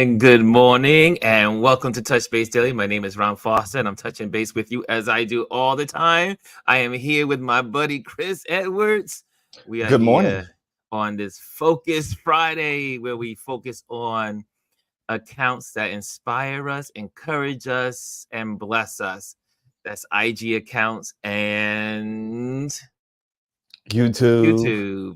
And good morning, and welcome to Touch Base Daily. My name is Ron Foster, and I'm touching base with you as I do all the time. I am here with my buddy Chris Edwards. We are Good morning. here on this Focus Friday, where we focus on accounts that inspire us, encourage us, and bless us. That's IG accounts and YouTube.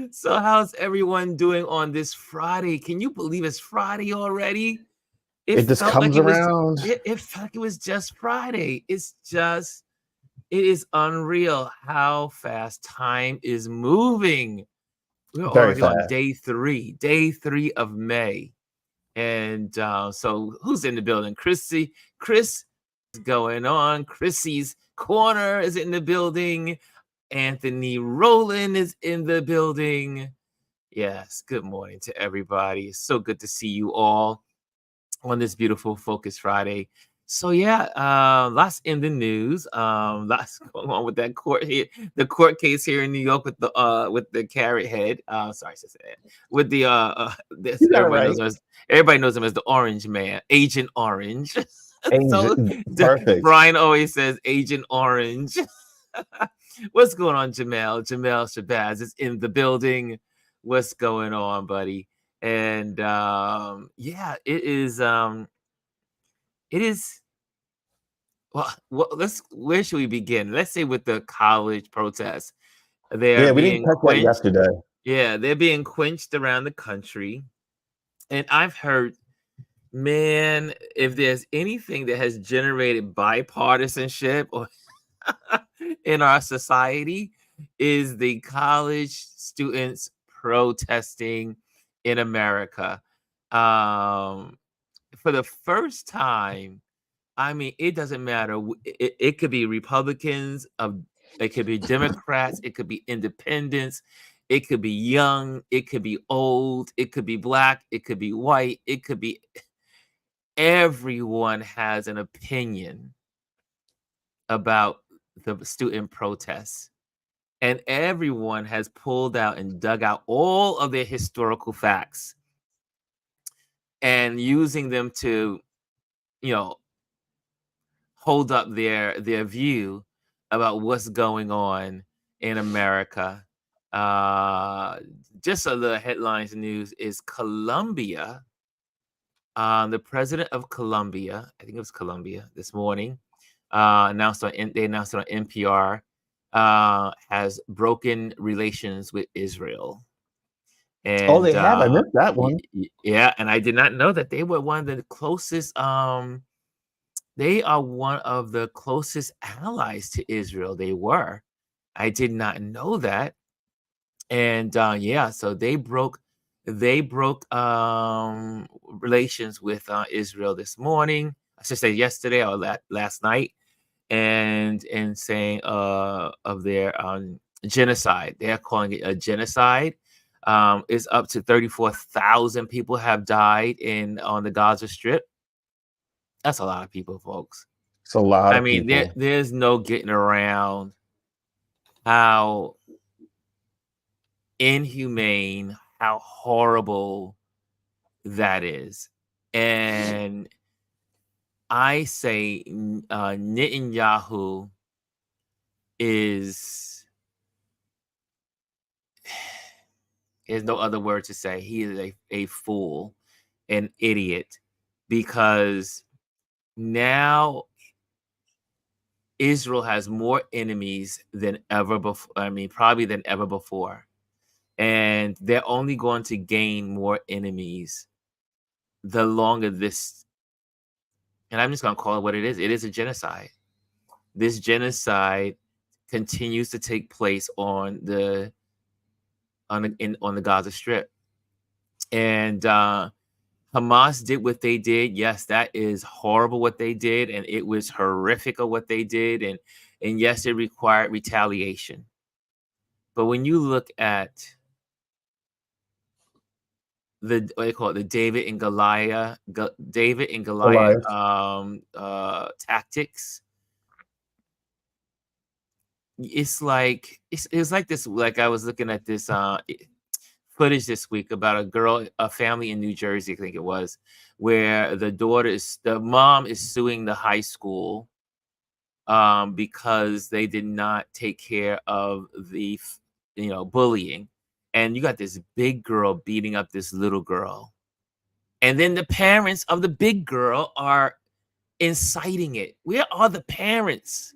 So how's everyone doing on this Friday? Can you believe it's Friday already? It just comes around. It felt like it was just Friday. It is unreal how fast time is moving. We're Very already on fast. day three of May. And so who's in the building? Chris is going on. Chrissy's Corner is in the building. Anthony Rowland is in the building. Yes, good morning to everybody. It's so good to see you all on this beautiful Focus Friday. So yeah, lots in the news. Lots going on with that court here, the court case here in New York with the carrot head. Sorry, to say that. With the everybody knows him as the Orange Man, Agent Orange. So Perfect. Brian always says Agent Orange. What's going on, Jamel? Jamel Shabazz is in the building. What's going on, buddy? And yeah, it is. Well, where should we begin? Let's say with the college protests. They're we being didn't touch that quenched. yesterday. Yeah, they're being quenched around the country. And I've heard, man, if there's anything that has generated bipartisanship or in our society, is the college students protesting in America. For the first time, I mean, it doesn't matter. It could be Republicans, it could be Democrats, it could be independents, it could be young, it could be old, it could be black, it could be white, it could be. Everyone has an opinion about the student protests. And everyone has pulled out and dug out all of their historical facts and using them to, hold up their view about what's going on in America. Just so the headlines news is Colombia. The president of Colombia, I think it was Colombia this morning, they announced it on NPR, has broken relations with Israel. And they have. I missed that one. Yeah, and I did not know that they were one of the closest. They are one of the closest allies to Israel. They were. I did not know that. And yeah, so they broke relations with Israel this morning. I should say yesterday or last night, and saying of their genocide. They're calling it a genocide. It's up to 34,000 people have died on the Gaza Strip. That's a lot of people, folks. It's a lot of people. There's no getting around how inhumane, how horrible that is. And I say Netanyahu there's no other word to say. He is a fool, an idiot, because now Israel has more enemies than ever before. I mean, probably than ever before. And they're only going to gain more enemies the longer this. And I'm just going to call it what it is. It is a genocide. This genocide continues to take place on the Gaza Strip. And Hamas did what they did. Yes, that is horrible what they did, and it was horrific of what they did, and yes, it required retaliation. But when you look at the David and Goliath tactics, it's like this. Like I was looking at this footage this week about a family in New Jersey, I think it was, where the mom is suing the high school because they did not take care of the bullying, and you got this big girl beating up this little girl, and then the parents of the big girl are inciting it. Where are the parents?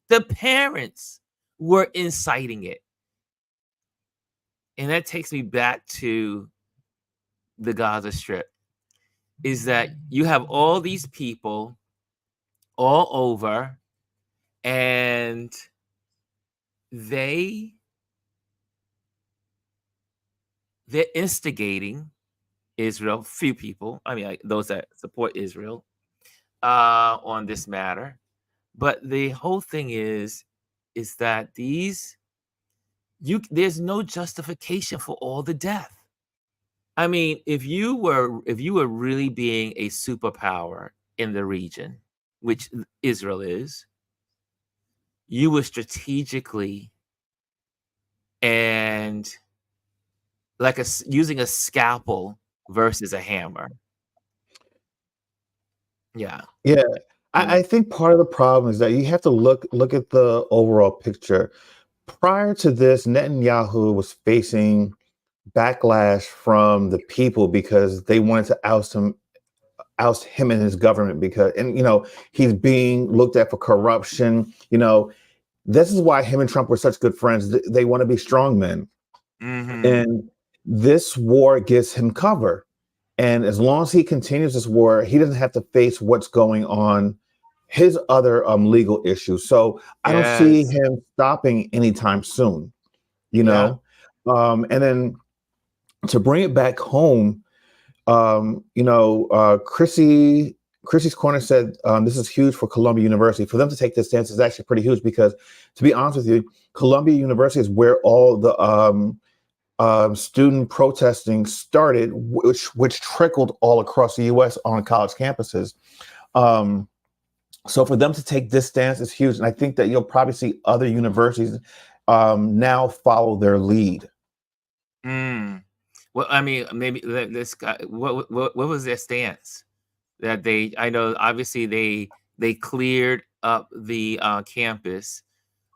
The parents were inciting it. And that takes me back to the Gaza Strip, is that you have all these people all over, and they're instigating Israel, few people, I mean, those that support Israel, on this matter. But the whole thing is that there's no justification for all the death. I mean, if you were really being a superpower in the region, which Israel is, you would strategically and using a scalpel versus a hammer. Yeah. Yeah. I think part of the problem is that you have to look at the overall picture. Prior to this, Netanyahu was facing backlash from the people because they wanted to oust him and his government he's being looked at for corruption. This is why him and Trump were such good friends. They want to be strong men. Mm-hmm. And this war gives him cover. And as long as he continues this war, he doesn't have to face what's going on, his other legal issues. So I don't see him stopping anytime soon, And then to bring it back home, Chrissy's Corner said this is huge for Columbia University. For them to take this stance is actually pretty huge because, to be honest with you, Columbia University is where all the student protesting started, which trickled all across the U.S. on college campuses. So for them to take this stance is huge, and I think that you'll probably see other universities now follow their lead. Well, I mean, maybe this guy. What was their stance? That I know obviously they cleared up the campus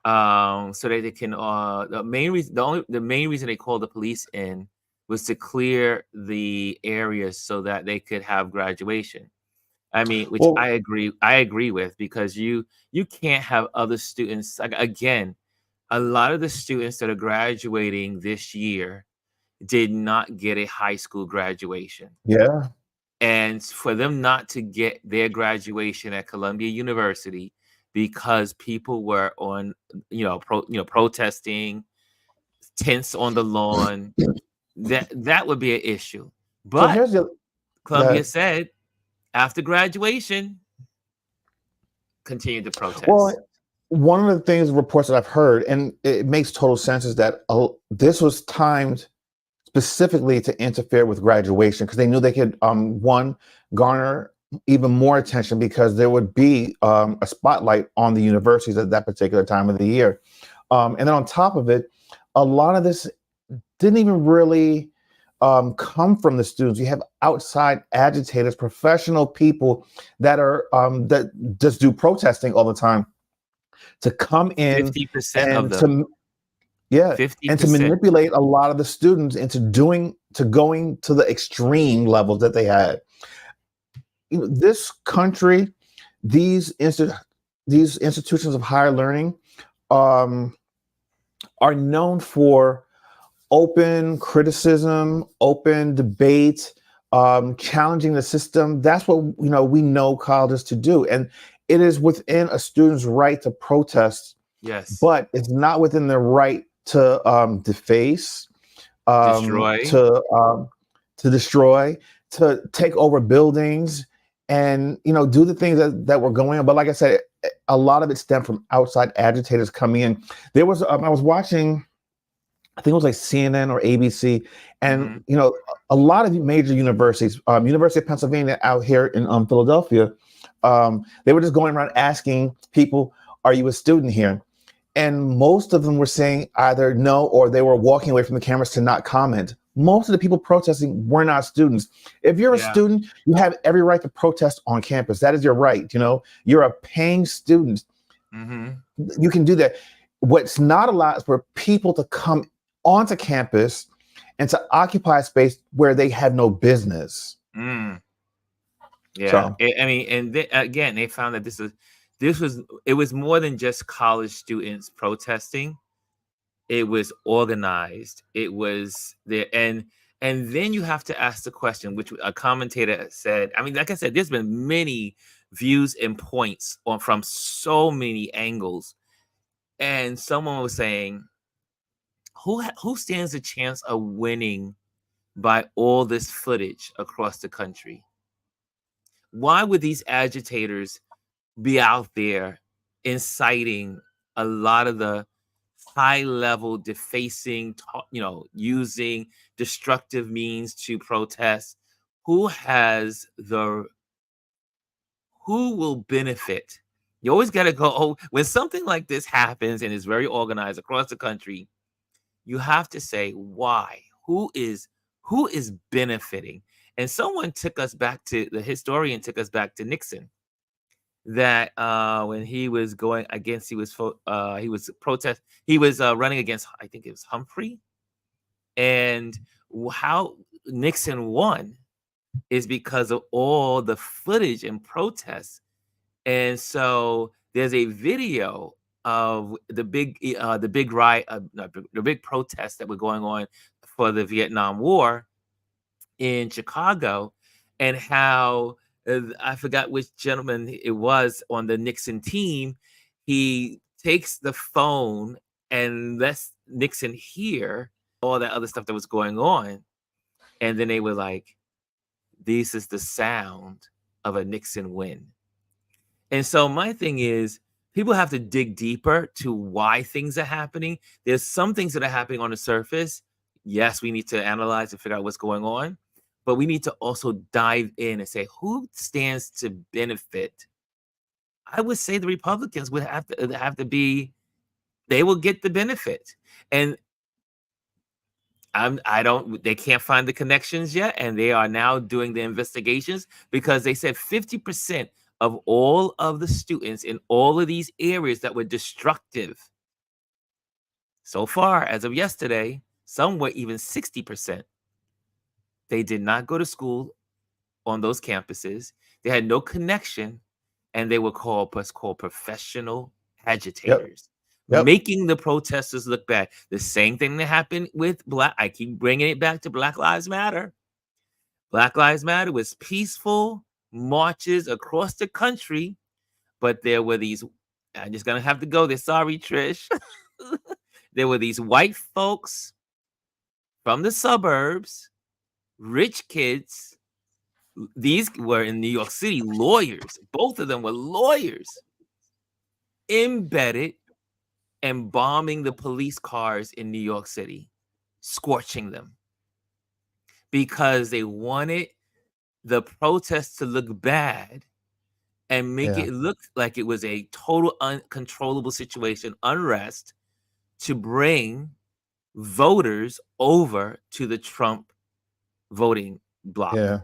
so that they can. The main reason they called the police in was to clear the areas so that they could have graduation. I mean, which I agree with, because you can't have other students. Again, a lot of the students that are graduating this year did not get a high school graduation. Yeah. And for them not to get their graduation at Columbia University because people were on, protesting, tents on the lawn, that would be an issue. But Columbia said after graduation, continue to protest. Well, one of the things, reports that I've heard, and it makes total sense, is that this was timed specifically to interfere with graduation because they knew they could, garner even more attention because there would be a spotlight on the universities at that particular time of the year. And then on top of it, a lot of this didn't even really come from the students. You have outside agitators, professional people that are that just do protesting all the time to come in 50% of them. Yeah, 50%. And to manipulate a lot of the students into going to the extreme levels that they had. This country, these institutions of higher learning are known for open criticism, open debate, challenging the system. That's what we know colleges to do, and it is within a student's right to protest. Yes, but it's not within their right to deface, destroy, to destroy, to take over buildings, and do the things that were going on. But like I said, a lot of it stemmed from outside agitators coming in. There was I was watching, I think it was like CNN or ABC, and a lot of major universities, University of Pennsylvania out here in Philadelphia, they were just going around asking people, "Are you a student here?" And most of them were saying either no, or they were walking away from the cameras to not comment. most of the people protesting were not students. If you're a Yeah. student, you have every right to protest on campus. That is your right. You know, you're a paying student. Mm-hmm. You can do that. What's not allowed is for people to come onto campus and to occupy space where they have no business. Mm. Yeah. So I mean, and again, they found that it was more than just college students protesting. It was organized. It was there, and then you have to ask the question, which a commentator said. I mean, like I said, there's been many views and points on from so many angles, and someone was saying, who stands a chance of winning by all this footage across the country? Why would these agitators be out there inciting a lot of the high level defacing, using destructive means to protest? Who has who will benefit? You always got to go, when something like this happens and is very organized across the country, you have to say why. Who is benefiting? And someone took us back to the historian took us back to Nixon, that when he was going against, he was running against, I think it was Humphrey, and how Nixon won is because of all the footage and protests. And so there's a video of the big riot, the big protests that were going on for the Vietnam War in Chicago, and how I forgot which gentleman it was on the Nixon team. He takes the phone and lets Nixon hear all that other stuff that was going on. And then they were like, this is the sound of a Nixon win. And so my thing is, people have to dig deeper to why things are happening. There's some things that are happening on the surface. Yes, we need to analyze and figure out what's going on, but we need to also dive in and say, who stands to benefit? I would say the Republicans would have to be, they will get the benefit. And they can't find the connections yet. And they are now doing the investigations, because they said 50% of all of the students in all of these areas that were destructive so far, as of yesterday, some were even 60%. They did not go to school on those campuses. They had no connection, and they were what's called professional agitators, Yep. making the protesters look bad. The same thing that happened with I keep bringing it back to Black Lives Matter. Black Lives Matter was peaceful marches across the country, but there were these, I'm just going to have to go there. Sorry, Trish. There were these white folks from the suburbs, rich kids. These were in New York City, lawyers. Both of them were lawyers, embedded and bombing the police cars in New York City, scorching them, because they wanted the protests to look bad and make it look like it was a total uncontrollable situation, unrest, to bring voters over to the Trump voting bloc. Yeah.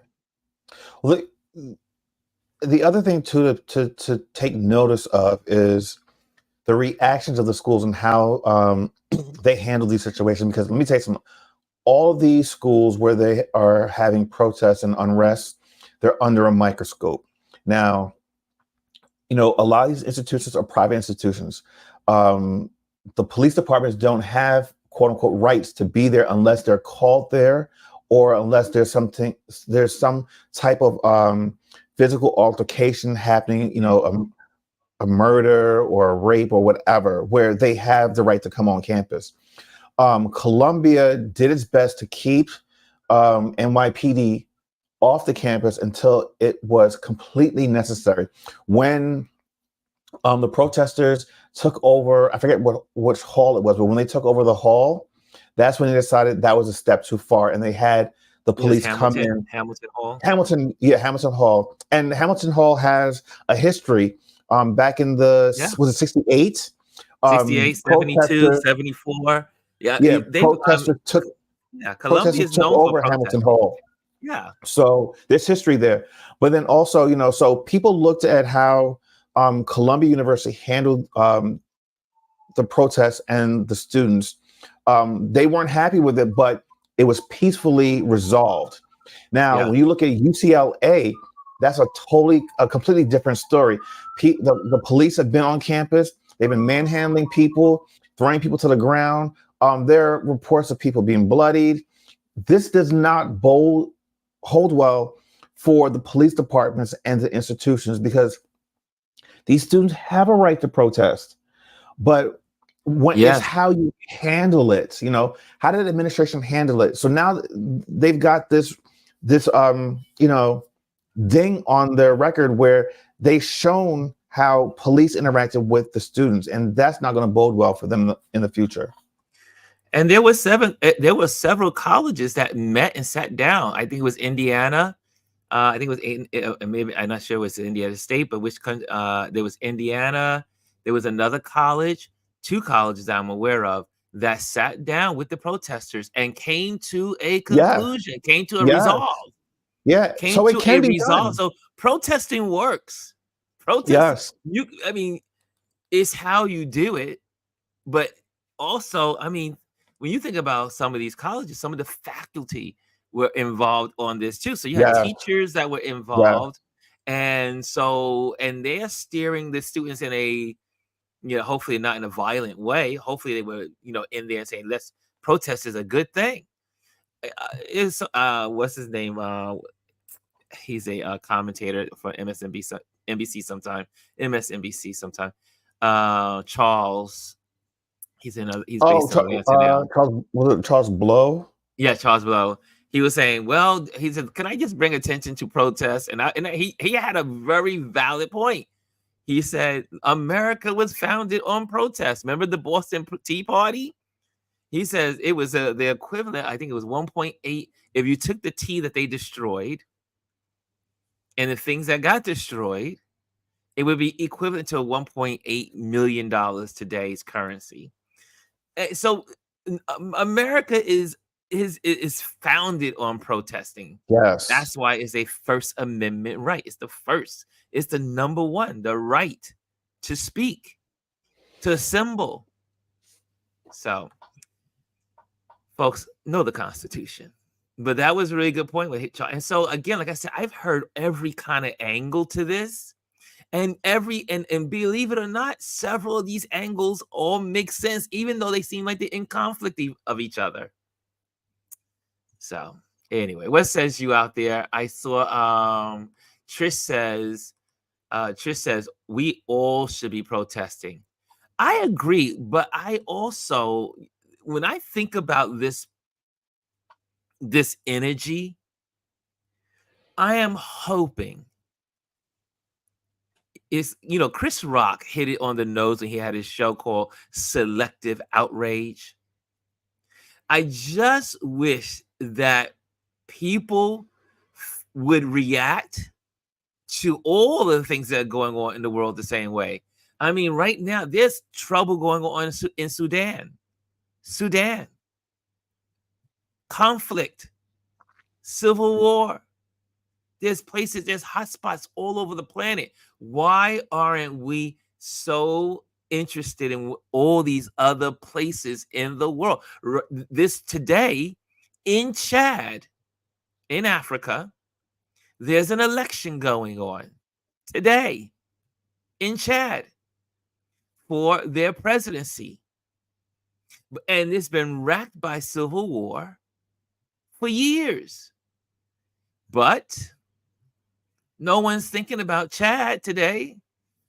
Well, the other thing to take notice of is the reactions of the schools and how they handle these situations. Because let me tell you something, all these schools where they are having protests and unrest, they're under a microscope. Now, you know, a lot of these institutions are private institutions. The police departments don't have quote unquote rights to be there unless they're called there, or unless there's some type of physical altercation happening, you know, a murder or a rape or whatever, where they have the right to come on campus. Columbia did its best to keep NYPD off the campus until it was completely necessary. When the protesters took over, I forget which hall it was, but when they took over the hall, that's when they decided that was a step too far, and they had the police come in. Hamilton Hall. Hamilton Hall. And Hamilton Hall has a history. Back in was it 68? 68, 72, 74. Yeah, protesters took Yeah, Colombia Protesters is took known for over Hamilton protesting. Hall. Yeah. So there's history there. But then also, so people looked at how Columbia University handled the protests and the students. They weren't happy with it, but it was peacefully resolved. Now, Yeah. when you look at UCLA, that's a completely different story. The police have been on campus. They've been manhandling people, throwing people to the ground. There are reports of people being bloodied. This does not hold well for the police departments and the institutions, because these students have a right to protest. But when it's Yes. how you handle it, how did the administration handle it? So now they've got this ding on their record where they've shown how police interacted with the students, and that's not going to bode well for them in the future. And there were several colleges that met and sat down. I think it was Indiana. I think it was maybe, I'm not sure it was Indiana State, but there was Indiana. There was another college, two colleges that I'm aware of, that sat down with the protesters and came to a Yeah, conclusion, came to a yeah, resolve, yeah. came So it to a can be resolve. done. So protesting works. Protesting, Yes, I mean, it's how you do it. But also, I mean, when you think about some of these colleges, some of the faculty were involved on this too. So you had yeah, teachers that were yeah. involved. And they're steering the students in a, hopefully not in a violent way. Hopefully they were, in there and saying, let's protest is a good thing. Is what's his name? He's a commentator for MSNBC, NBC sometime, MSNBC sometime. Charles. He's Oh, based on SNL. Was it Charles Blow? Yeah, Charles Blow. He was saying, well, he said, can I just bring attention to protests? He had a very valid point. He said, America was founded on protests. Remember the Boston Tea Party? He says it was the equivalent, I think it was 1.8. If you took the tea that they destroyed and the things that got destroyed, it would be equivalent to $1.8 million today's currency. So America is founded on protesting. Yes. That's why it's a First Amendment right. It's the first. It's the number one, the right to speak, to assemble. So, folks, know the Constitution. But that was a really good point with Charles. And so, again, like I said, I've heard every kind of angle to this. And and believe it or not, several of these angles all make sense, even though they seem like they're in conflict of each other. So anyway, what says you out there? I saw Trish says we all should be protesting. I agree, but I also, when I think about this energy, I am hoping is, Chris Rock hit it on the nose when he had his show called Selective Outrage. I just wish that people would react to all the things that are going on in the world the same way. I mean, right now, there's trouble going on in Sudan. Conflict, civil war. There's hotspots all over the planet. Why aren't we so interested in all these other places in the world? This today in Chad, in Africa, there's an election going on today in Chad for their presidency. And it's been racked by civil war for years. But no one's thinking about Chad today.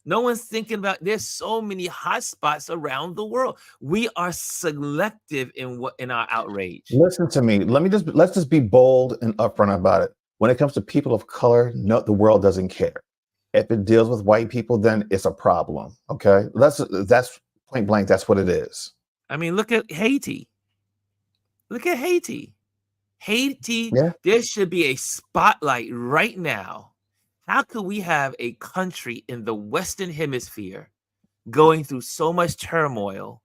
No one's thinking about, there's so many hotspots around the world. We are selective in our outrage. Listen to me. Let's just be bold and upfront about it. When it comes to people of color, no, the world doesn't care. If it deals with white people, then it's a problem. Okay, that's point blank. That's what it is. I mean, look at Haiti. Haiti, Yeah. there should be a spotlight right now. How could we have a country in the Western Hemisphere going through so much turmoil,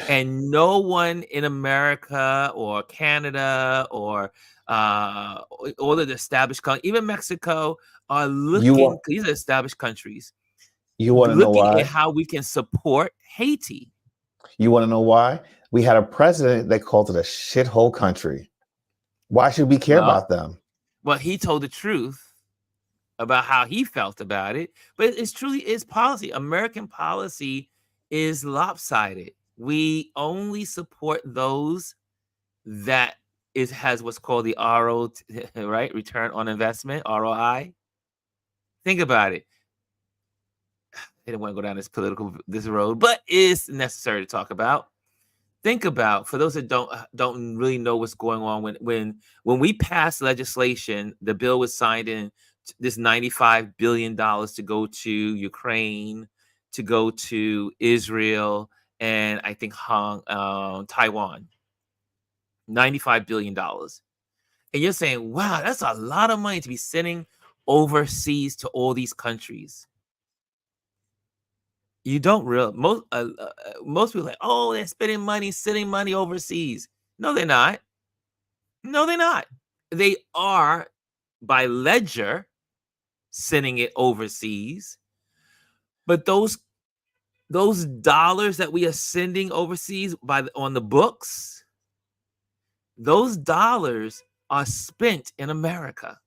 And no one in America or Canada or all of the established countries, even Mexico, are You looking, want these are established countries, you want to know looking at why? how we can support Haiti. You want to know why? We had a president that called it a shithole country. Why should we care Well, about them? well, he told the truth about how he felt about it, but it truly is policy. American policy is lopsided. We only support those that has what's called the RO, right? Return on investment, ROI. Think about it. I didn't want to go down this road, but it's necessary to talk about. Think about, for those that don't really know what's going on, when we passed legislation, the bill was signed in, this $95 billion to go to Ukraine, to go to Israel, and I think Taiwan. $95 billion. And you're saying, wow, that's a lot of money to be sending overseas to all these countries. You don't most people are like, oh, they're spending money, sending money overseas. No, they're not. No, they're not. They are, by ledger, sending it overseas. But those dollars that we are sending overseas on the books, those dollars are spent in America.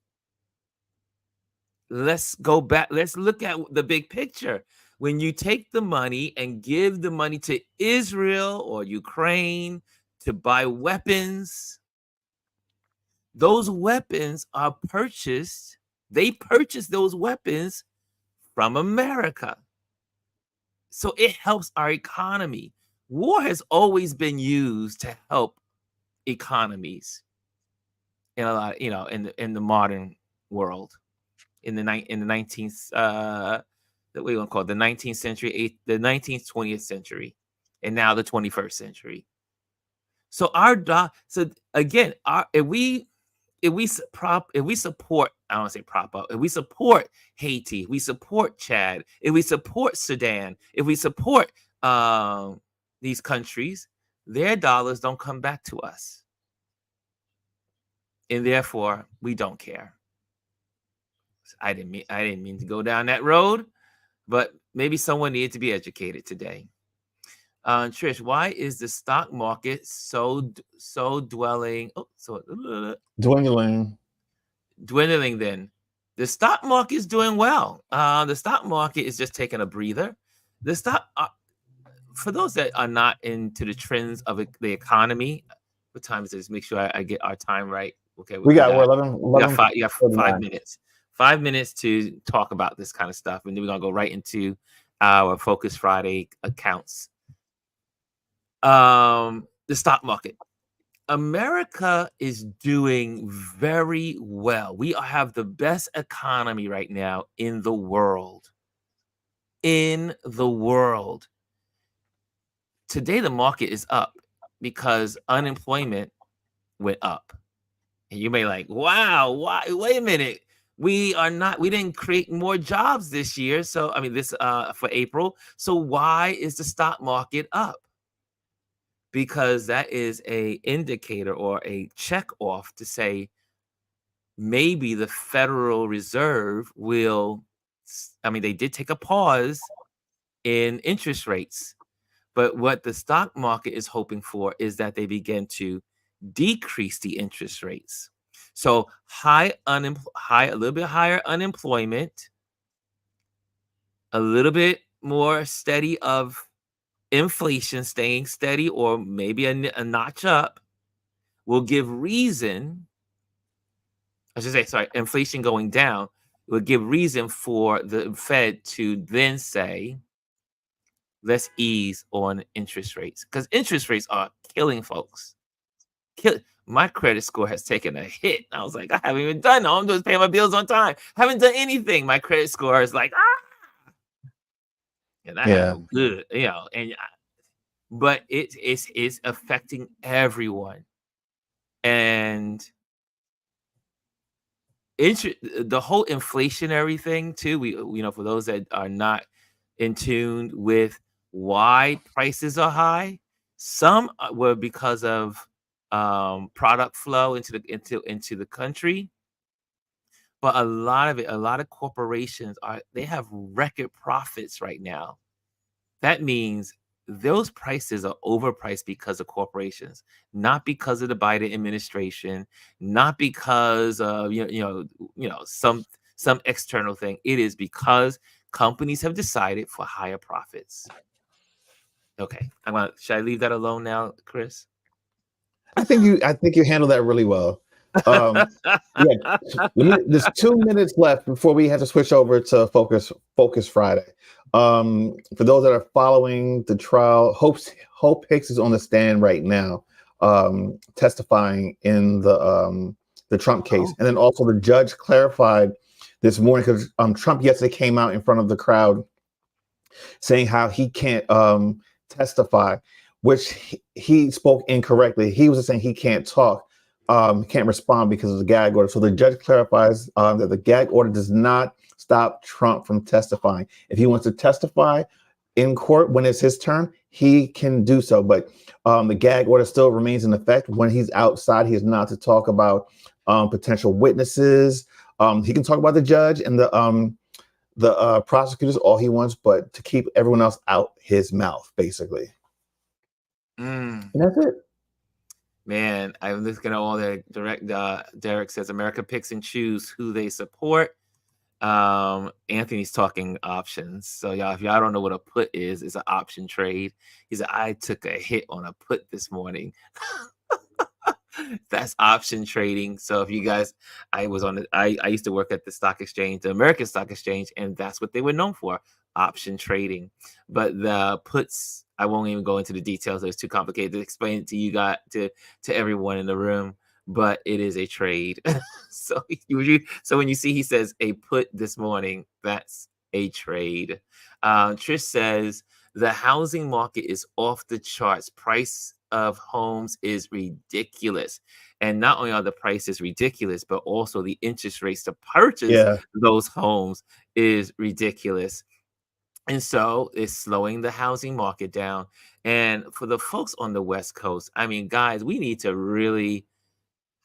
Let's go back. Let's look at the big picture. When you take the money and give the money to Israel or Ukraine to buy weapons, those weapons are purchased. They purchase those weapons from America. So it helps our economy. War has always been used to help economies in a lot, in the modern world. In the 19th, what we want to call it, the 19th century, the 19th, 20th century, and now the 21st century. So so again, if we support, I don't want to say prop up, if we support Haiti, we support Chad, if we support Sudan, if we support these countries, their dollars don't come back to us, and therefore we don't care. I didn't mean to go down that road, but maybe someone needed to be educated today. Trish, why is the stock market so dwindling? Dwindling. Dwindling. Then the stock market is doing well. The stock market is just taking a breather. The stock, for those that are not into the trends of the economy, what time is this? Make sure I get our time right. Okay, We're 11. You got 5 49. minutes. 5 minutes to talk about this kind of stuff, and then we're gonna go right into our Focus Friday accounts. The stock market. America is doing very well. We have the best economy right now in the world. In the world. Today, the market is up because unemployment went up. And you may like, wow, why? Wait a minute. We didn't create more jobs this year. So, I mean, for April. So why is the stock market up? Because that is a indicator or a check off to say maybe the Federal Reserve they did take a pause in interest rates, but what the stock market is hoping for is that they begin to decrease the interest rates. So a little bit higher unemployment, a little bit more steady of inflation staying steady, or maybe a notch up, will give reason. I should say, sorry, inflation going down will give reason for the Fed to then say, let's ease on interest rates, because interest rates are killing folks. My credit score has taken a hit. I was like, I haven't even done. All I'm doing is paying my bills on time. Haven't done anything. My credit score is like, and I gotta go good, but it's affecting everyone. And the whole inflationary thing too, for those that are not in tune with why prices are high, Some were because of product flow into the country, but a lot of it, a lot of corporations they have record profits right now. That means those prices are overpriced because of corporations, not because of the Biden administration, not because of some external thing. It is because companies have decided for higher profits. Okay, should I leave that alone now, Chris? I think you handled that really well. Yeah, there's 2 minutes left before we have to switch over to Focus Friday. For those that are following the trial, Hope Hicks is on the stand right now, testifying in the Trump case. And then also the judge clarified this morning, because Trump yesterday came out in front of the crowd saying how he can't testify, which he spoke incorrectly. He was saying he can't talk, can't respond because of the gag order. So the judge clarifies that the gag order does not stop Trump from testifying. If he wants to testify in court when it's his turn, he can do so. But the gag order still remains in effect. When he's outside, he is not to talk about potential witnesses. He can talk about the judge and the prosecutors all he wants, but to keep everyone else out his mouth, basically. And that's it. Man, I'm looking at all the Derek says America picks and choose who they support. Anthony's talking options. So y'all, if y'all don't know what a put is, it's an option trade. He said, I took a hit on a put this morning. That's option trading. So if you guys, I used to work at the stock exchange, the American Stock Exchange, and that's what they were known for, option trading. But the puts, I won't even go into the details. It's too complicated to explain it to you guys, to everyone in the room. But it is a trade. So when you see he says a put this morning, that's a trade. Trish says the housing market is off the charts. Price of homes is ridiculous. And not only are the prices ridiculous, but also the interest rates to purchase those homes is ridiculous. And so it's slowing the housing market down. And for the folks on the West Coast, I mean, guys, we need to really,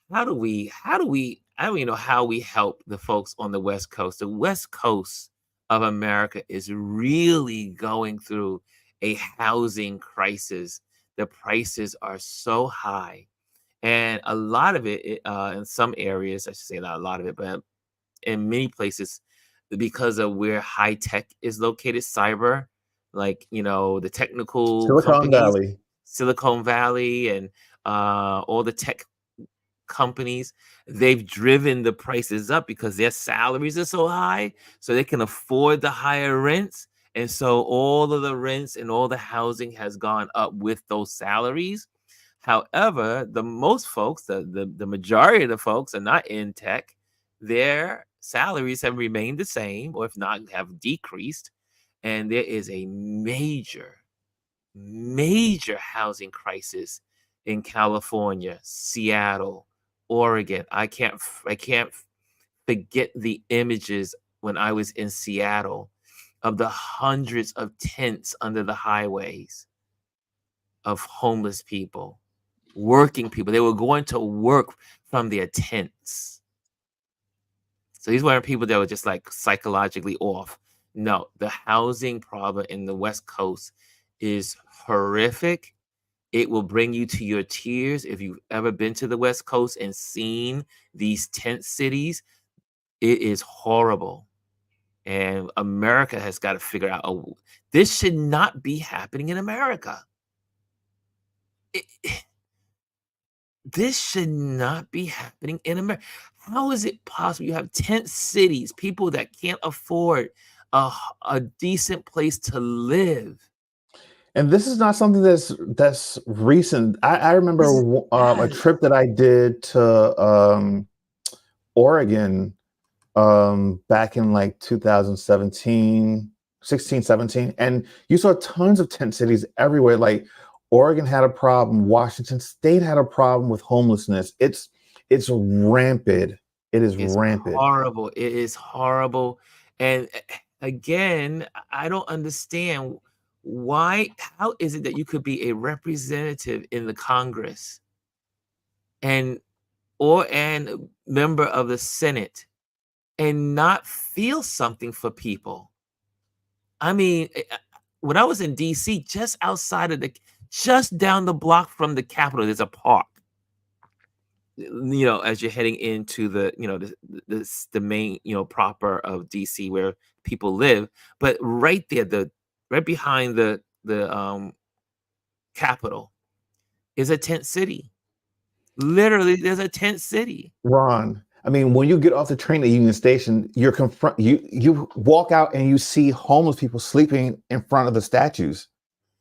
I don't even know how we help the folks on the West Coast. The West Coast of America is really going through a housing crisis. The prices are so high. And a lot of it, in some areas, I should say not a lot of it, but in many places, because of where high tech is located, cyber, like, the technical companies, Silicon Valley, and all the tech companies, they've driven the prices up because their salaries are so high, so they can afford the higher rents. And so all of the rents and all the housing has gone up with those salaries. However, the majority of the folks are not in tech. Their salaries have remained the same, or if not, have decreased. And there is a major, major housing crisis in California, Seattle, Oregon. I can't forget the images when I was in Seattle of the hundreds of tents under the highways of homeless people, working people. They were going to work from their tents. So these weren't people that were just like psychologically off. No, the housing problem in the West Coast is horrific. It will bring you to your tears if you've ever been to the West Coast and seen these tent cities. It is horrible. And America has got to figure out, this should not be happening in America. This should not be happening in America. How is it possible? You have tent cities, people that can't afford a decent place to live. And this is not something that's recent. I remember a trip that I did to Oregon back in like 2017, 16, 17. And you saw tons of tent cities everywhere. Like Oregon had a problem. Washington State had a problem with homelessness. It's rampant. It's rampant. Horrible. It is horrible. And again, I don't understand how is it that you could be a representative in the Congress and or an member of the Senate and not feel something for people? I mean, when I was in DC, just down the block from the Capitol, there's a park. As you're heading into the main, proper of DC where people live, but right there, right behind the Capitol is a tent city. Literally, there's a tent city. Ron, I mean, when you get off the train at Union Station, you walk out and you see homeless people sleeping in front of the statues,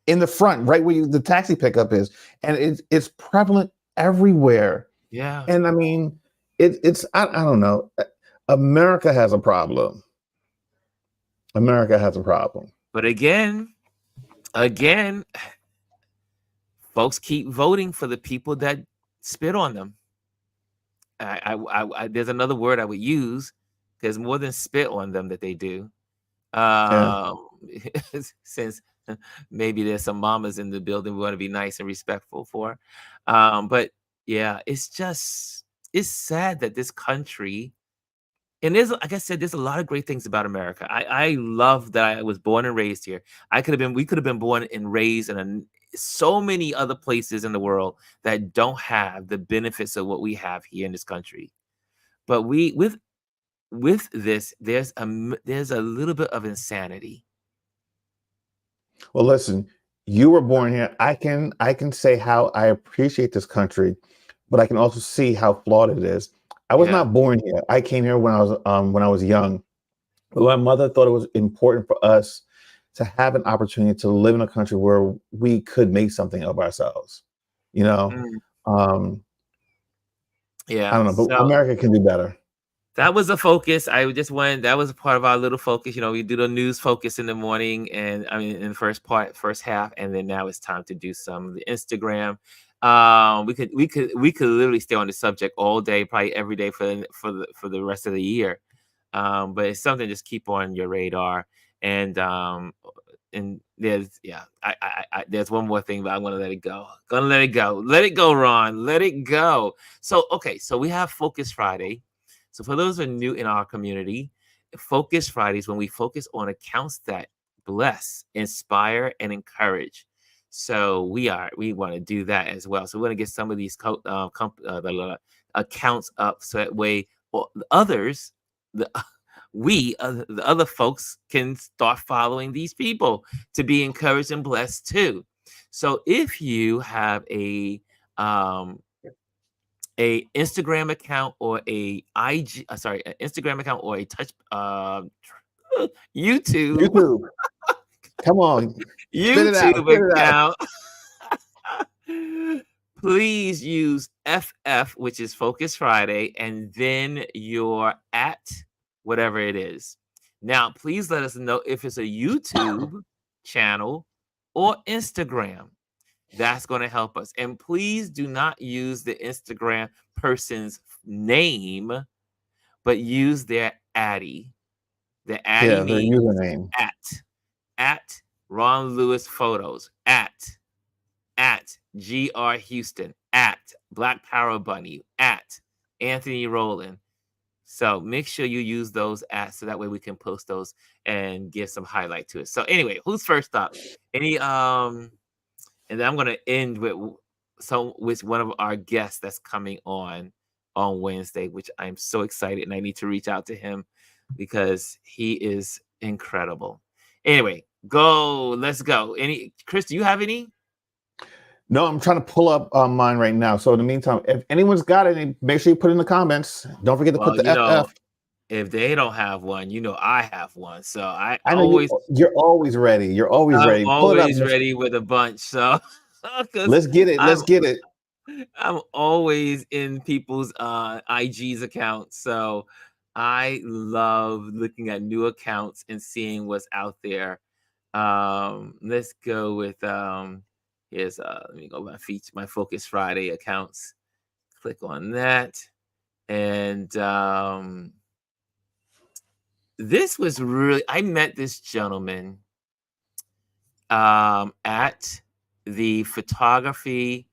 in the front, right where the taxi pickup is, and it's prevalent everywhere. Yeah. And I mean, I don't know. America has a problem. America has a problem. But again, folks keep voting for the people that spit on them. There's another word I would use. There's more than spit on them that they do. Yeah. Since maybe there's some mamas in the building we want to be nice and respectful for. But yeah, it's sad that this country, and like I said, there's a lot of great things about America. I love that I was born and raised here. We could have been born and raised in so many other places in the world that don't have the benefits of what we have here in this country. But with this, there's a little bit of insanity. Well, listen, you were born here. I can say how I appreciate this country, but I can also see how flawed it is. I was not born here. I came here when I was young. But my mother thought it was important for us to have an opportunity to live in a country where we could make something of ourselves. You know, Yeah, I don't know, but so America can do better. that was a focus. That was a part of our little focus. We do the news focus in the morning, and I mean in the first half, and then now it's time to do some of the Instagram. We could literally stay on the subject all day, probably every day for the rest of the year. But it's something to just keep on your radar. And there's there's one more thing, but I'm gonna let it go. Let it go, Ron. Let it go. So okay, so we have Focus Friday. So for those who are new in our community, Focus Fridays when we focus on accounts that bless, inspire, and encourage. So we want to do that as well. So we're going to get some of these accounts up so that way others, the other folks can start following these people to be encouraged and blessed too. So if you have a Instagram account or an Instagram account or a YouTube. Come on. YouTube account. Please use FF, which is Focus Friday, and then your at whatever it is. Now, please let us know if it's a YouTube channel or Instagram. That's going to help us. And please do not use the Instagram person's name, but use their Addy. The Addy their username. At Ron Lewis Photos, at GR Houston, at Black Power Bunny, at Anthony Rowland. So make sure you use those at so that way we can post those and give some highlight to it. So anyway, who's first up? And then I'm going to end with one of our guests that's coming on Wednesday, which I'm so excited, and I need to reach out to him because he is incredible. Anyway, let's go. Chris, do you have any? No, I'm trying to pull up mine right now. So in the meantime, if anyone's got any, make sure you put it in the comments. Don't forget to put the FF. If they don't have one, I have one. So I know you're always ready. You're always ready. Pull it up. Always ready with a bunch. So let's get it. Let's get it. I'm always in people's IG's accounts. So I love looking at new accounts and seeing what's out there. Let's go with here's let me go my Focus Friday accounts. Click on that. And this was really, I met this gentleman at the photography,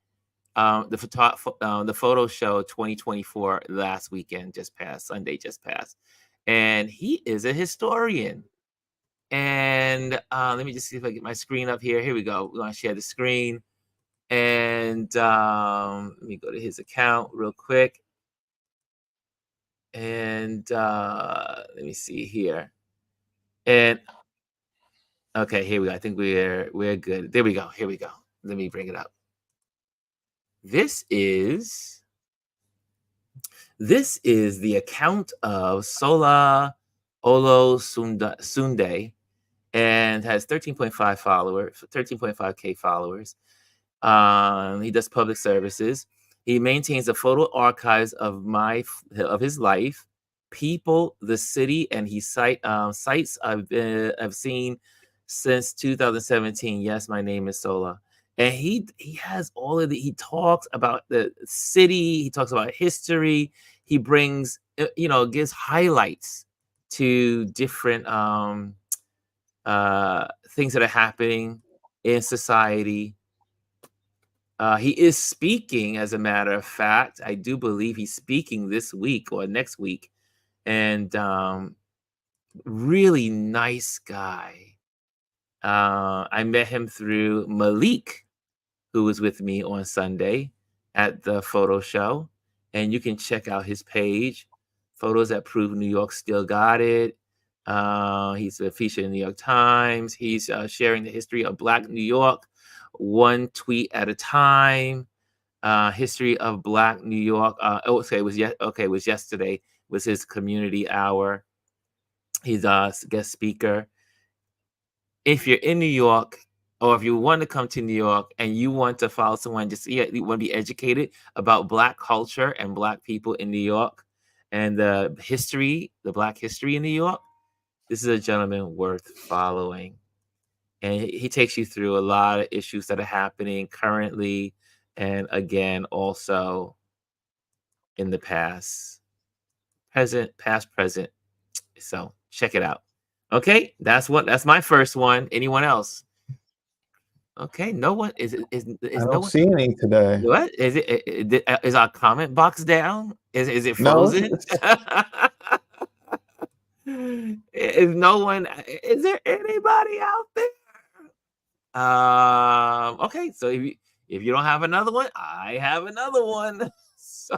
the photo show 2024 last weekend, just passed, Sunday just passed. And he is a historian. And let me just see if I get my screen up here. Here we go. We're going to share the screen. And let me go to his account real quick. And let me see here. And okay, here we go. I think we're good. There we go. Here we go. Let me bring it up. This is the account of Sola Olo Sunde, and has 13.5 followers, 13.5K followers. He does public services. He maintains a photo archives of his life, people, the city, and he sites I've seen since 2017. Yes, my name is Sola. And he has all of the, he talks about the city, he talks about history, he brings, gives highlights to different things that are happening in society. He is speaking, as a matter of fact. I do believe he's speaking this week or next week. And really nice guy. I met him through Malik, who was with me on Sunday at the photo show. And you can check out his page, Photos That Prove New York Still Got It. He's a featured in the New York Times. He's sharing the history of Black New York, one tweet at a time. History of Black New York. It was yesterday. Was his community hour. He's a guest speaker. If you're in New York, or if you want to come to New York and you want to follow someone, you want to be educated about Black culture and Black people in New York and the Black history in New York, this is a gentleman worth following. And he takes you through a lot of issues that are happening currently, and again, also in the past, present. So check it out. Okay, that's my first one. Anyone else? Okay, no one is I no don't one. see any today. What is it? Is our comment box down? Is it No, frozen? Is no one? Is there anybody out there? Okay, so if you don't have another one, I have another one. So,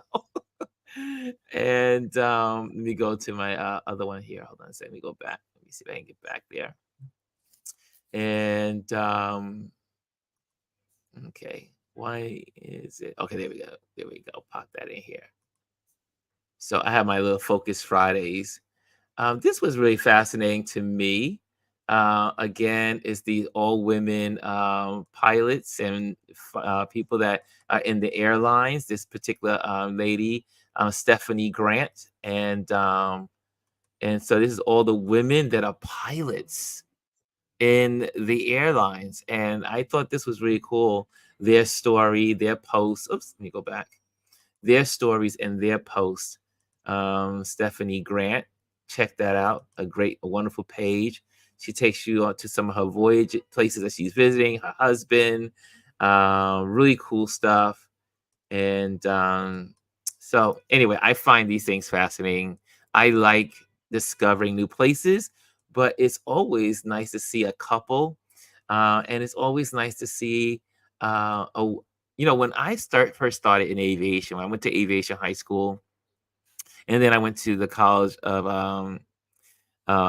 and let me go to my other one here. Hold on a second. Let me go back. Let me see if I can get back there. And okay, why is it? Okay, there we go. There we go. Pop that in here. So I have my little Focus Fridays. This was really fascinating to me. Again, is the all women pilots and people that are in the airlines. This particular lady, Stephanie Grant, and so this is all the women that are pilots in the airlines. And I thought this was really cool. Their story, their posts. Oops, let me go back. Their stories and their posts. Stephanie Grant, check that out. A wonderful page. She takes you on to some of her voyage places that she's visiting, her husband, really cool stuff. And so anyway, I find these things fascinating. I like discovering new places, but it's always nice to see a couple. And it's always nice to see, when I first started in aviation, when I went to aviation high school, and then I went to the College of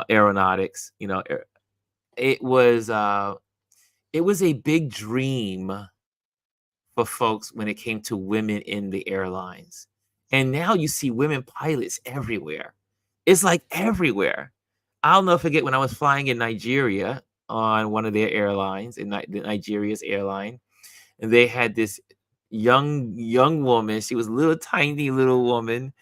Aeronautics. It was a big dream for folks when it came to women in the airlines. And now you see women pilots everywhere. It's like everywhere. I'll never forget when I was flying in Nigeria on one of their airlines, Nigeria's airline, and they had this young woman. She was a little tiny little woman,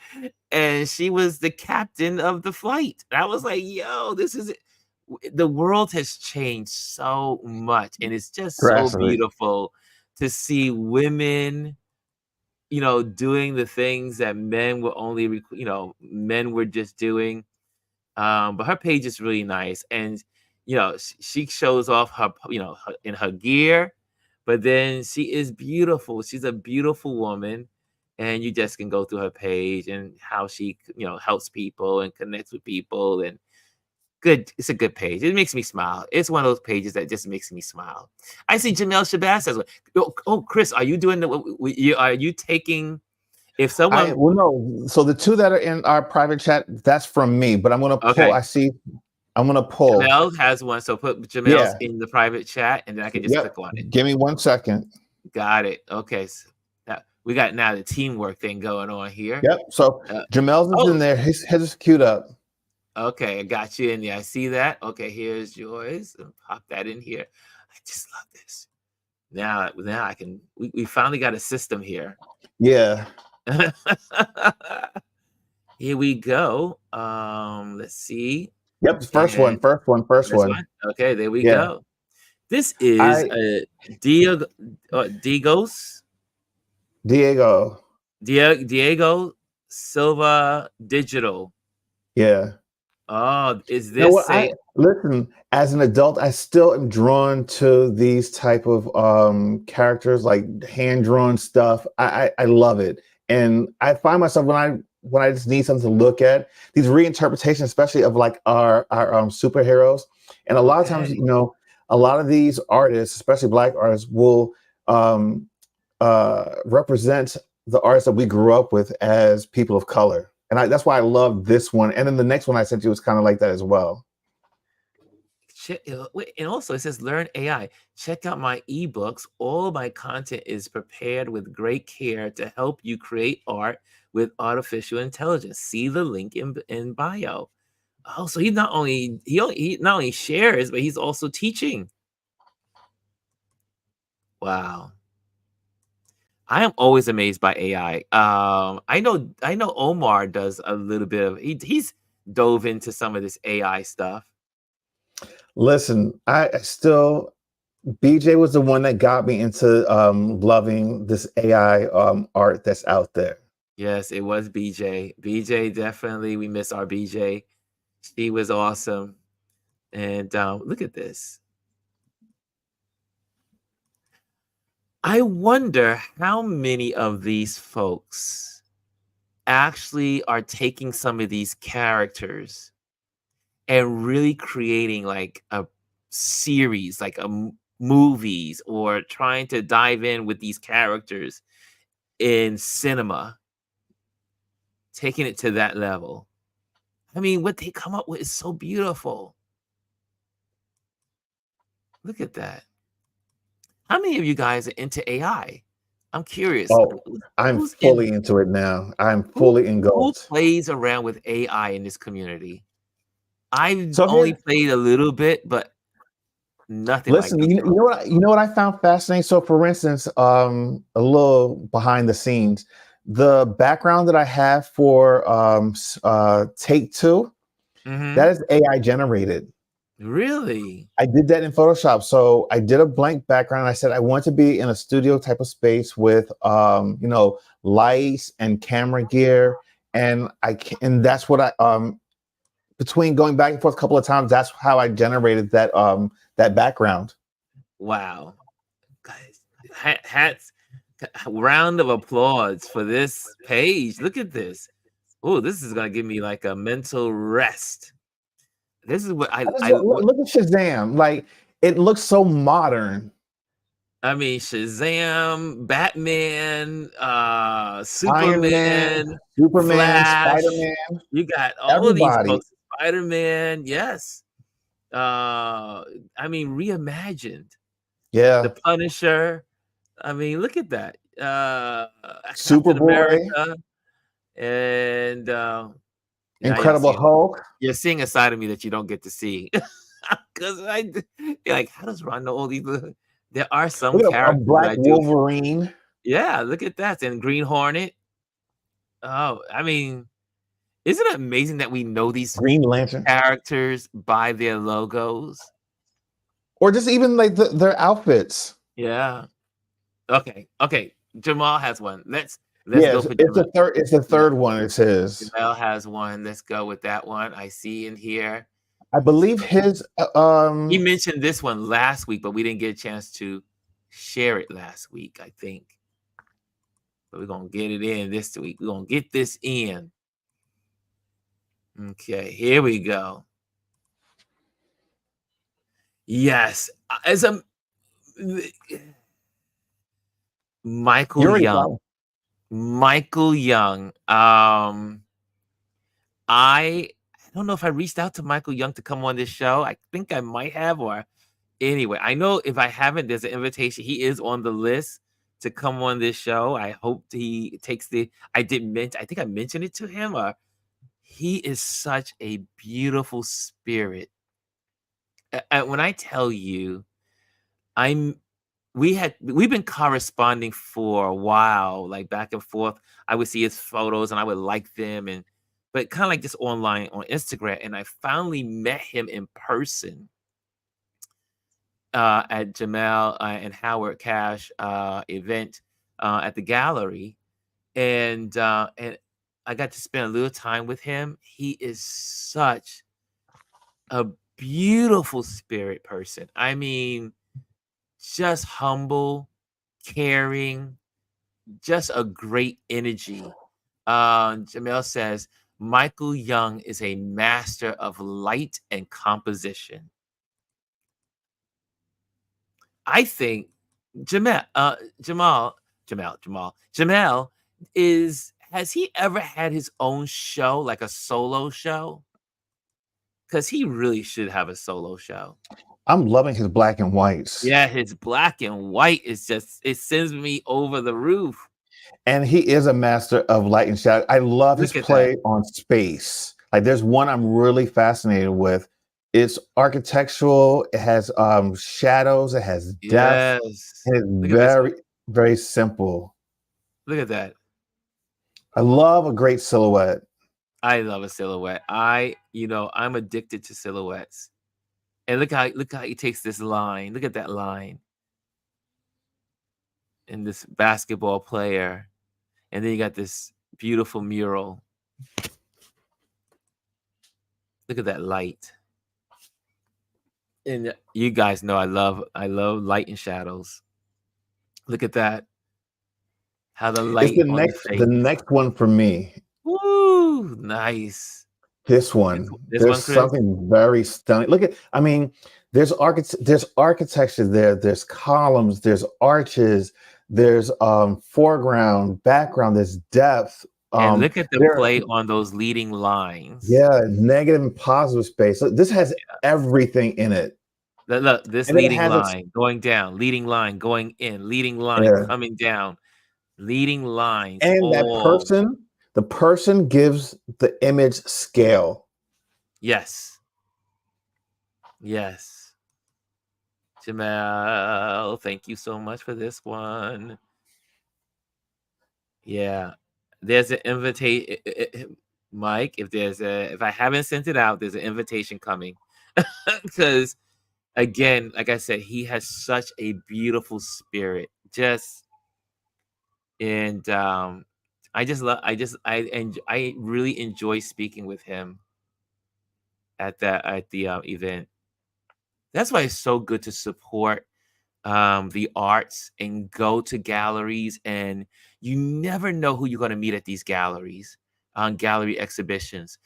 and she was the captain of the flight. And I was like, yo, this is it. The world has changed so much, and it's just so drastically. beautiful to see women, doing the things that men were men were just doing. But her page is really nice, and she shows off her, in her gear, but then she is beautiful. She's a beautiful woman, and you just can go through her page and how she, helps people and connects with people, and good. It's a good page. It makes me smile. It's one of those pages that just makes me smile. I see Jamel Shabazz says, "Oh, Chris, are you doing are you taking if someone?" Well, no. So the two that are in our private chat, that's from me. But I'm gonna pull. Okay. I see. I'm gonna pull. Jamel has one, so put Jamel's in the private chat, and then I can just click on it. Give me 1 second. Got it. Okay. So we got now the teamwork thing going on here. Yep. So Jamel's is in there. His is queued up. Okay, I got you in there. I see that. Okay, here's yours. Pop that in here. I just love this. Now I can. We finally got a system here. Yeah. Here we go. Let's see. Yep. First one. Okay, there we go. This is Diego Silva Digital. Yeah. Oh, is this? Listen, as an adult, I still am drawn to these type of characters, like hand-drawn stuff. I love it. And I find myself when I just need something to look at, these reinterpretations, especially of like our superheroes. And a lot of times, a lot of these artists, especially Black artists, will represent the artists that we grew up with as people of color. And that's why I love this one. And then the next one I sent you was kind of like that as well. And also it says learn AI. Check out my ebooks. All my content is prepared with great care to help you create art with artificial intelligence. See the link in bio. Oh, so he not only shares, but he's also teaching. Wow. I am always amazed by AI. I know Omar does a little bit of he's dove into some of this AI stuff. Listen, BJ was the one that got me into loving this AI art that's out there. Yes, it was BJ. BJ, definitely, we miss our BJ. She was awesome. And look at this. I wonder how many of these folks actually are taking some of these characters and really creating like a series, like movies, or trying to dive in with these characters in cinema, taking it to that level. I mean, what they come up with is so beautiful. Look at that. How many of you guys are into AI? I'm curious. Oh, I'm fully into it now. I'm fully engulfed. Who plays around with AI in this community? I've only played a little bit, but nothing. Listen, you know what I found fascinating. So, for instance, a little behind the scenes, the background that I have for Take Two, that is AI generated. Really? I did that in Photoshop. So I did a blank background. I said I want to be in a studio type of space with lights and camera gear, and that's what I between going back and forth a couple of times, that's how I generated that that background. Wow. Guys, hats, round of applause for this page. Look at this. Oh, this is gonna give me like a mental rest. This is what I look at Shazam. Like, it looks so modern. I mean, Shazam, Batman, Superman, Flash, Spider-Man. You got all of these folks. Spider-Man, yes. I mean, reimagined. Yeah. The Punisher. I mean, look at that. Superboy. And Incredible Hulk. You're seeing a side of me that you don't get to see. Because you're like, how does Ron know all these? There are some characters. Black Wolverine. Yeah, look at that. And Green Hornet. Oh, I mean, isn't it amazing that we know these Green Lantern characters by their logos? Or just even like their outfits. Yeah. Okay. Jamal has one. Let's go for it's the third one. It says Jamal has one. Let's go with that one. I see in here. I believe his He mentioned this one last week, but we didn't get a chance to share it last week, I think. But we're gonna get it in this week. We're gonna get this in. Okay, here we go. Yes, as a Michael you already Young. got it. Michael Young. I don't know if I reached out to Michael Young to come on this show. I think I might have, or anyway, I know if I haven't, there's an invitation. He is on the list to come on this show. I hope he takes the. I didn't mention. I think I mentioned it to him. Or he is such a beautiful spirit. When I tell you, I'm we've been corresponding for a while, like back and forth. I would see his photos and I would like them, and but kind of like just online on Instagram. And I finally met him in person at Jamal and Howard Cash event at the gallery, and I got to spend a little time with him. He is such a beautiful spirit person. I mean, just humble, caring, just a great energy. Jamel says Michael Young is a master of light and composition. I think Jamel is. Has he ever had his own show, like a solo show? Because he really should have a solo show. I'm loving his black and whites. Yeah, his black and white is just, it sends me over the roof. And he is a master of light and shadow. I love his Look at play that. on space. Like there's one I'm really fascinated with. It's architectural, it has shadows, it has depth, Yes. and it's Look at this one. very, very simple. Look at that. I love a great silhouette. I love a silhouette. I'm addicted to silhouettes. And look how he takes this line. Look at that line. And this basketball player. And then you got this beautiful mural. Look at that light. And you guys know I love light and shadows. Look at that. How the It's light on the the face. next one for me. Woo! Nice. This one. This There's one, Chris? something very stunning. Look at, I mean, there's architecture there, there's columns, there's arches, there's foreground, background, there's depth. And look at the There, play on those leading lines. yeah, negative and positive space. So this has everything in it. Look, this And then it leading has line going down, leading line going in, leading line yeah. coming down, leading lines And all. the person gives the image scale. Yes. Yes. Jamal, thank you so much for this one. Yeah. There's an invitation, Mike. If I haven't sent it out, there's an invitation coming. Because again, like I said, he has such a beautiful spirit. I really enjoy speaking with him at the event. That's why it's so good to support the arts and go to galleries, and you never know who you're going to meet at these galleries, on gallery exhibitions,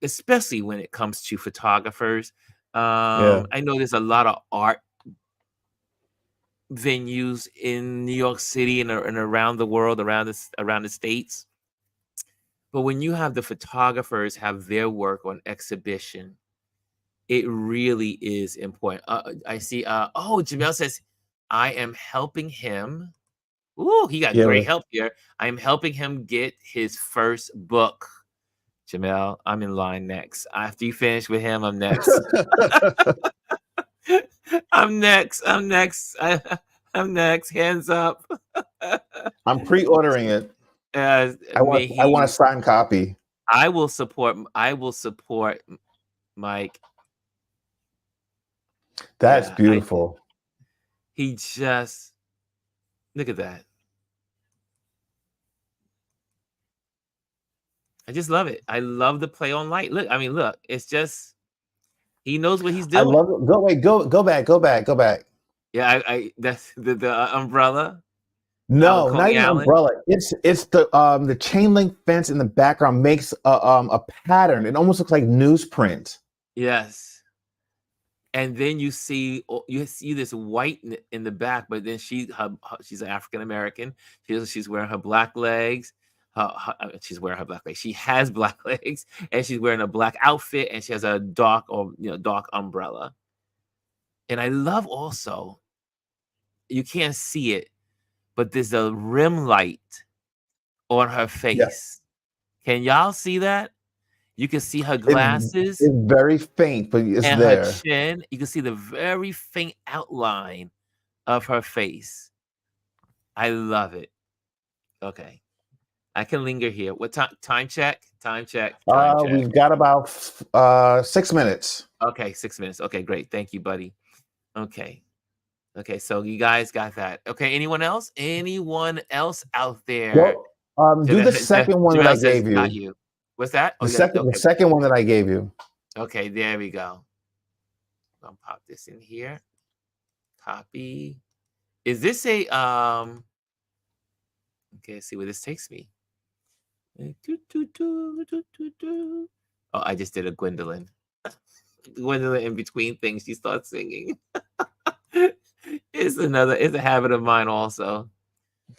especially when it comes to photographers. Yeah. I know there's a lot of art venues in New York City and around the world, around the states. But when you have the photographers have their work on exhibition, it really is important. I see. Jamel says, I am helping him. Ooh, he got Yeah. great help here. I am helping him get his first book. Jamel, I'm in line next. After you finish with him, I'm next. I'm next. I'm next. I'm next. Hands up. I'm pre-ordering it. I want a signed copy. I will support Mike. That's Yeah, beautiful. he just look at that. I just love it. I love the play on light. Look, it's just He knows what he's I doing. love it. Go back. Yeah, I that's the umbrella out No, not Coney even an Island. umbrella. It's the chain link fence in the background makes a pattern. It almost looks like newsprint. Yes. And then you see this white in the back, but then she's an African American. She's wearing her black legs. She's wearing her black legs. She has black legs, and she's wearing a black outfit, and she has a dark umbrella. And I love also, you can't see it, but there's a rim light on her Yeah, face. Can y'all see that? You can see her it's glasses it's very faint, but it's and her there. chin. You can see the very faint outline of her face. I love it. Okay. I can linger here. What time? Time check. Time check. Time check. We've got about 6 minutes. Okay, 6 minutes. Okay, great. Thank you, buddy. Okay. Okay, so you guys got that. Okay, anyone else? Anyone else out there? Well, do the second one that I Jamel says, gave got you. you. What's that? Oh, The yeah. second, the Okay. second one that I gave you. Okay, there we go. I'll pop this in here. Copy. Is this a okay, let's see where this takes me. Oh, I just did a Gwendolyn. Gwendolyn in between things, she starts singing. It's a habit of mine also.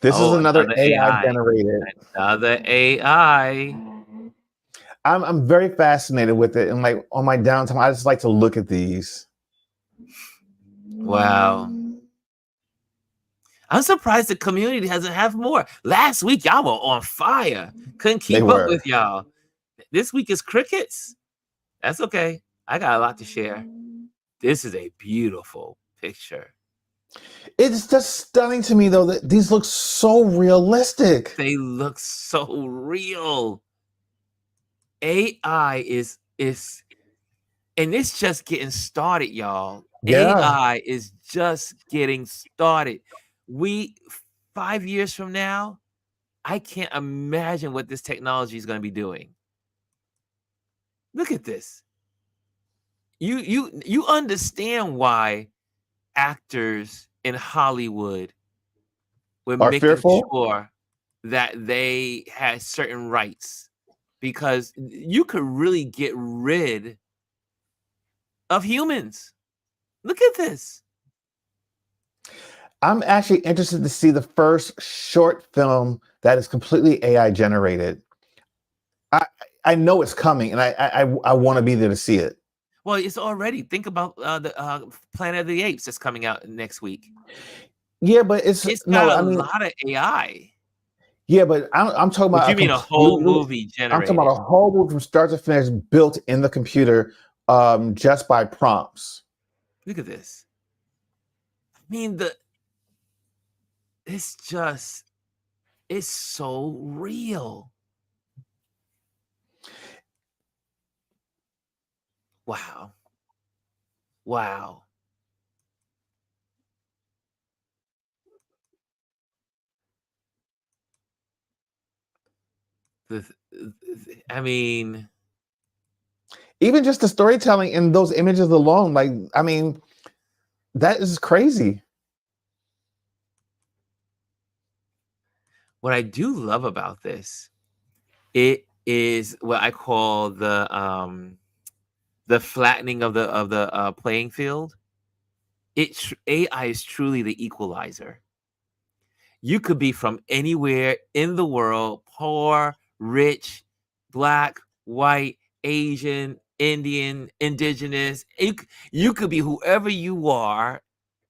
This is another AI AI. generated. Another AI. I'm very fascinated with it, and like on my downtime, I just like to look at these. Wow. I'm surprised the community hasn't have more. Last week, y'all were on fire. Couldn't keep up with y'all. This week is crickets. That's okay. I got a lot to share. This is a beautiful picture. It's just stunning to me, though, that these look so realistic. They look so real. AI is, and it's just getting started, y'all. Yeah. AI is just getting started. 5 years from now, I can't imagine what this technology is going to be doing. Look at this. You understand why actors in Hollywood were Are making fearful? sure that they had certain rights, because you could really get rid of humans. Look at this. I'm actually interested to see the first short film that is completely AI generated. I know it's coming, and I want to be there to see it. Well, it's already. Think about the Planet of the Apes that's coming out next week. Yeah, but it's got a lot of AI. Yeah, but I'm talking about. You mean a whole movie generated? I'm talking about a whole movie from start to finish, built in the computer, just by prompts. Look at this. I mean, it's so real. Wow. Wow. I mean, even just the storytelling in those images alone, like, I mean, that is crazy. What I do love about this, it is what I call the flattening of the playing field. AI is truly the equalizer. You could be from anywhere in the world, poor, rich, black, white, Asian, Indian, indigenous. You could be whoever you are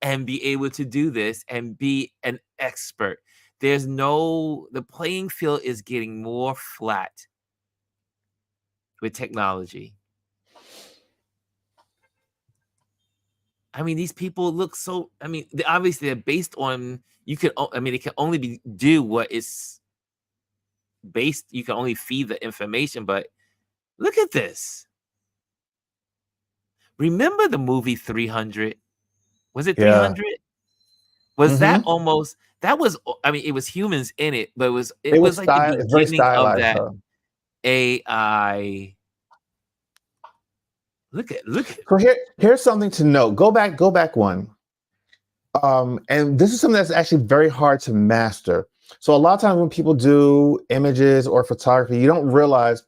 and be able to do this and be an expert. The playing field is getting more flat with technology. I mean, these people look so, I mean, obviously they're based on, it can only do what is based, you can only feed the information, but look at this. Remember the movie 300? Was it 300? Was that almost, it was humans in it, but it was like the beginning of that AI Look at So here's something to note. Go back one. And this is something that's actually very hard to master. So a lot of times when people do images or photography, you don't realize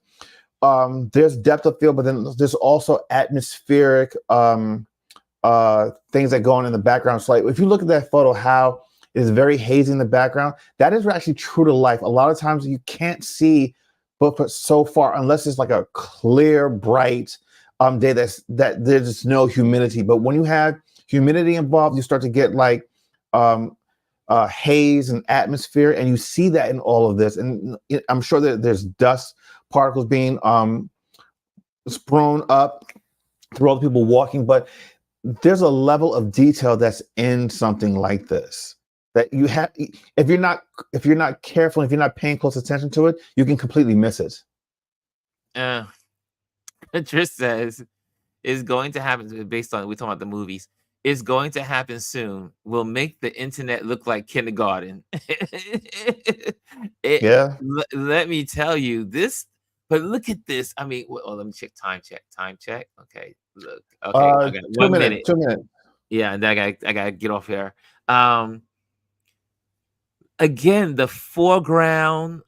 there's depth of field, but then there's also atmospheric things that go on in the background. So like if you look at that photo, how it is very hazy in the background, that is actually true to life. A lot of times you can't see but so far unless it's like a clear, bright day that there's just no humidity. But when you have humidity involved, you start to get like haze and atmosphere, and you see that in all of this. And I'm sure that there's dust particles being thrown up through all the people walking, but there's a level of detail that's in something like this that you have. If you're not careful, if you're not paying close attention to it, you can completely miss it. Trish says is going to happen based on we're talking about the movies. Is going to happen soon. Will make the internet look like kindergarten. Yeah. Let me tell you this. But look at this. I mean, let me check time check. Time check. Okay, look. Okay, I got 1 minute. 2 minutes. Yeah, and then I gotta get off here. Again, the foreground,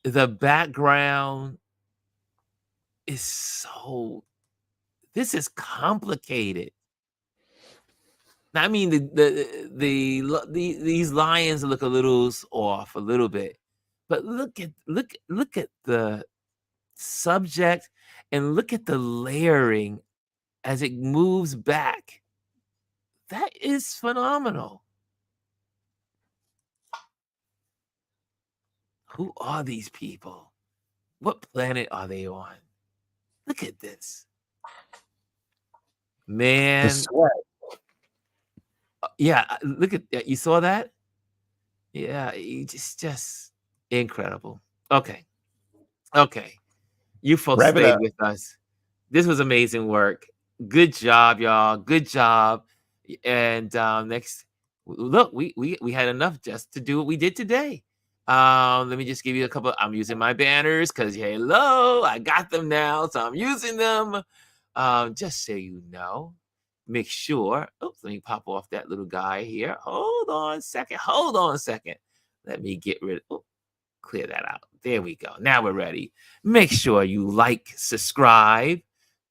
the background is so. This is complicated. I mean, these lions look a little off, a little bit, but look at the subject and look at the layering as it moves back. That is phenomenal. Who are these people? What planet are they on? Look at this, man. Yeah, look at you saw that? Yeah, just incredible. Okay. You folks Wrap it stayed up. with us. This was amazing work. Good job, y'all. Good job. And next, look, we had enough just to do what we did today. Let me just give you a couple. I'm using my banners because hello, I got them now, so I'm using them. Just so you know, make sure. Oops, let me pop off that little guy here. Hold on a second. Let me get rid of. Clear that out. There we go. Now we're ready. Make sure you like, subscribe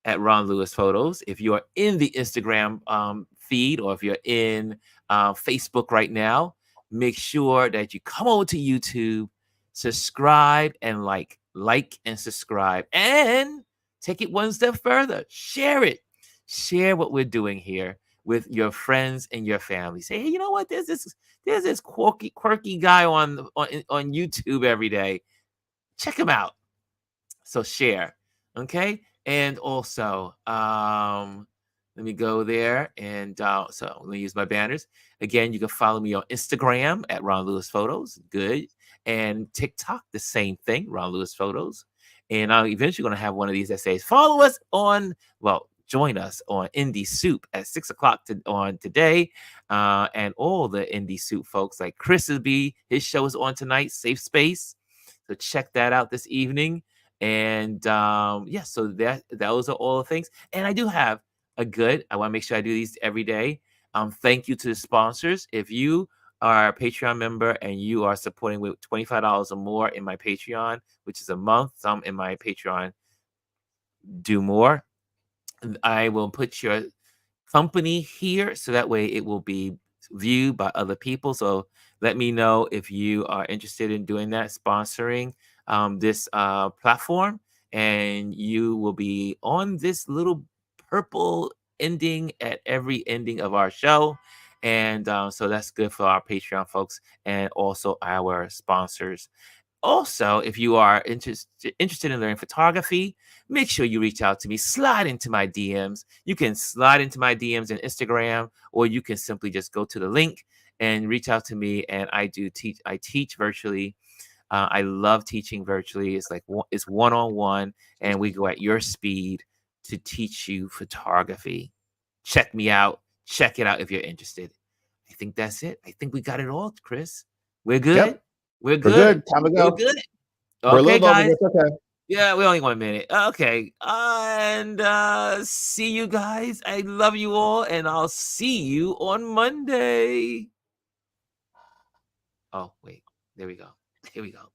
at Ron Lewis Photos. If you're in the Instagram feed or if you're in Facebook right now, make sure that you come over to YouTube, subscribe and like and subscribe, and take it one step further. Share it. Share what we're doing here with your friends and your family. Say, hey, you know what? There's this quirky guy on YouTube every day. Check him out. So share, okay? And also, let me go there and so let me use my banners again. You can follow me on Instagram at Ron Lewis Photos. Good. And TikTok, the same thing, Ron Lewis Photos. And I'm eventually going to have one of these that says, follow us on, join us on Indie Soup at 6 o'clock on today. And all the Indie Soup folks like Chris will be, his show is on tonight, Safe Space. So check that out this evening. And yeah, so those are all the things. And I do have I want to make sure I do these every day. Thank you to the sponsors. If you are a Patreon member and you are supporting with $25 or more in my Patreon, which is a month, some in my Patreon do more, I will put your company here so that way it will be viewed by other people. So let me know if you are interested in doing that, sponsoring this platform, and you will be on this little purple ending at every ending of our show. And so that's good for our Patreon folks and also our sponsors. Also, if you are interested in learning photography, make sure you reach out to me. Slide into my DMs. You can slide into my DMs in Instagram, or you can simply just go to the link and reach out to me. And I teach virtually. I love teaching virtually. It's one-on-one, and we go at your speed to teach you photography. Check me out. Check it out if you're interested. I think that's it. I think we got it all, Chris. We're good. Yep. We're good. Time to go. We're good. We're a Okay, little over guys. this. Okay. Yeah, we only 1 minute. Okay. And see you guys. I love you all, and I'll see you on Monday. Oh, wait. There we go. Here we go.